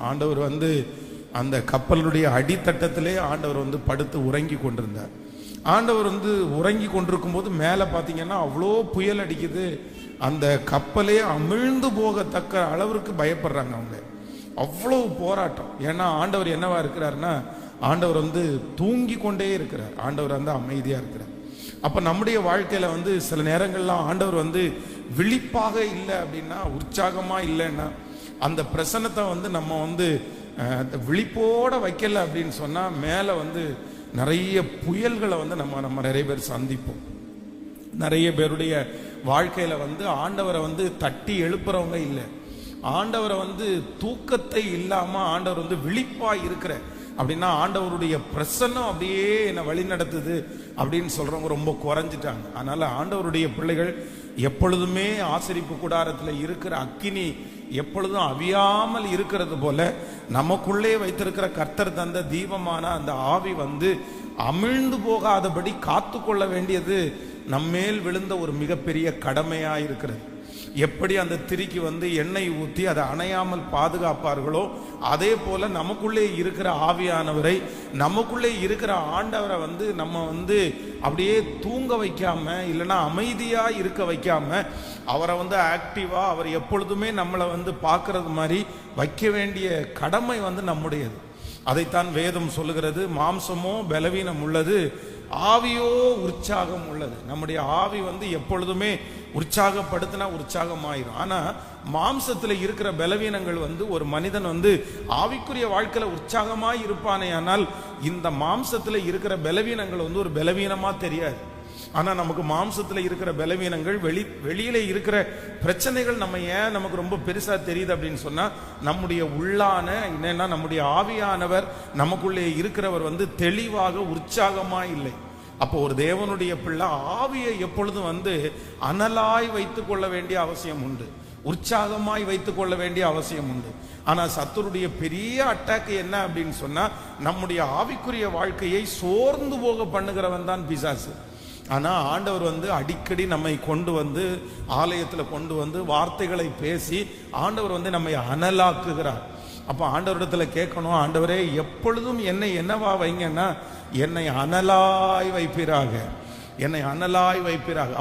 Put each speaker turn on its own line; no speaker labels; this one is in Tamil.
ஆண்டவர் அந்த கப்பலுடைய அடித்தட்டத்திலே ஆண்டவர் படுத்து உறங்கி கொண்டிருந்தார். ஆண்டவர் உறங்கி கொண்டிருக்கும் போது மேலே பார்த்தீங்கன்னா அவ்வளோ புயல் அடிக்குது. அந்த கப்பலே அமிழ்ந்து போகத்தக்க அளவிற்கு பயப்படுறாங்க அவங்க. அவ்வளோ போராட்டம். ஏன்னா ஆண்டவர் என்னவா இருக்கிறாருன்னா, ஆண்டவர் தூங்கி கொண்டே இருக்கிறார். ஆண்டவர் அமைதியாக இருக்கிறார். அப்போ நம்முடைய வாழ்க்கையில் சில நேரங்கள்லாம் ஆண்டவர் விழிப்பாக இல்லை அப்படின்னா, உற்சாகமாக இல்லைன்னா, அந்த பிரசன்னத்தை நம்ம விழிப்போட வைக்கல அப்படின்னு சொன்னால் மேலே நிறைய புயல்களை நம்ம நிறைய பேர் சந்திப்போம். நிறைய பேருடைய வாழ்க்கையில் ஆண்டவரை தட்டி எழுப்புறவங்க இல்லை. ஆண்டவரை தூக்கத்தை இல்லாமல் ஆண்டவர் விழிப்பாக இருக்கிற அப்படின்னா ஆண்டவருடைய பிரசன்னம் அப்படியே என்னை வழி நடத்துது அப்படின்னு சொல்றவங்க ரொம்ப குறைஞ்சிட்டாங்க. அதனால ஆண்டவருடைய பிள்ளைகள் எப்பொழுதுமே ஆசரிப்பு கூடாரத்தில் இருக்கிற அக்கினி எப்பொழுதும் அவியாமல் இருக்கிறது போல நமக்குள்ளே வைத்திருக்கிற கர்த்தர் தந்த தீபமான அந்த ஆவி அமிழ்ந்து போகாதபடி காத்து கொள்ள வேண்டியது நம்மேல் விழுந்த ஒரு மிகப்பெரிய கடமையா இருக்கிறது. எப்படி அந்த திரிக்கு எண்ணெய் ஊற்றி அதை அணையாமல் பாதுகாப்பார்களோ, அதே போல நமக்குள்ளே இருக்கிற ஆவியானவரை, நமக்குள்ளே இருக்கிற ஆண்டவரை நம்ம அப்படியே தூங்க வைக்காம, இல்லைன்னா அமைதியா இருக்க வைக்காம, அவரை ஆக்டிவா, அவர் எப்பொழுதுமே நம்மளை பார்க்கறது மாதிரி வைக்க வேண்டிய கடமை நம்முடையது. அதைத்தான் வேதம் சொல்லுகிறது. மாம்சமோ பலவீனம் உள்ளது, ஆவியோ உற்சாகம் உள்ளது. நம்முடைய ஆவி எப்பொழுதுமே உற்சாகப்படுத்தினா உற்சாகமாயிரும். ஆனா மாம்சத்துல இருக்கிற பலவீனங்கள் ஒரு மனிதன் ஆவிக்குரிய வாழ்க்கையில உற்சாகமாய் இருப்பானே, ஆனால் இந்த மாம்சத்துல இருக்கிற பலவீனங்கள் ஒரு பலவீனமா தெரியாது. ஆனா நமக்கு மாம்சத்துல இருக்கிற பலவீனங்கள், வெளியில இருக்கிற பிரச்சனைகள் நமக்கு ரொம்ப பெருசா தெரியுது அப்படின்னு சொன்னா, நம்முடைய உள்ளான என்னன்னா நம்முடைய ஆவியானவர் நமக்குள்ளே இருக்கிறவர் தெளிவாக உற்சாகமா இல்லை. அப்போ ஒரு தேவனுடைய பிள்ளை ஆவியை எப்பொழுதும் அனலாய் வைத்துக் கொள்ள வேண்டிய அவசியம் உண்டு, உற்சாகமாய் வைத்துக் கொள்ள வேண்டிய அவசியம் உண்டு. ஆனா சத்துருடைய பெரிய அட்டாக் என்ன அப்படின்னு சொன்னா, நம்முடைய ஆவிக்குரிய வாழ்க்கையை சோர்ந்து போக பண்ணுகிறவன் தான் பிசாசு. ஆனா ஆண்டவர் அடிக்கடி நம்மை கொண்டு ஆலயத்தில் கொண்டு வார்த்தைகளை பேசி ஆண்டவர் நம்மை அனலாக்குகிறார். அப்போ ஆண்டவரிடத்துல கேட்கணும், ஆண்டவரே எப்பொழுதும் என்னை என்னவா வைங்கன்னா, என்னை அனலாய் வைப்பீராக, என்னை அனலாய் வைப்பீராக.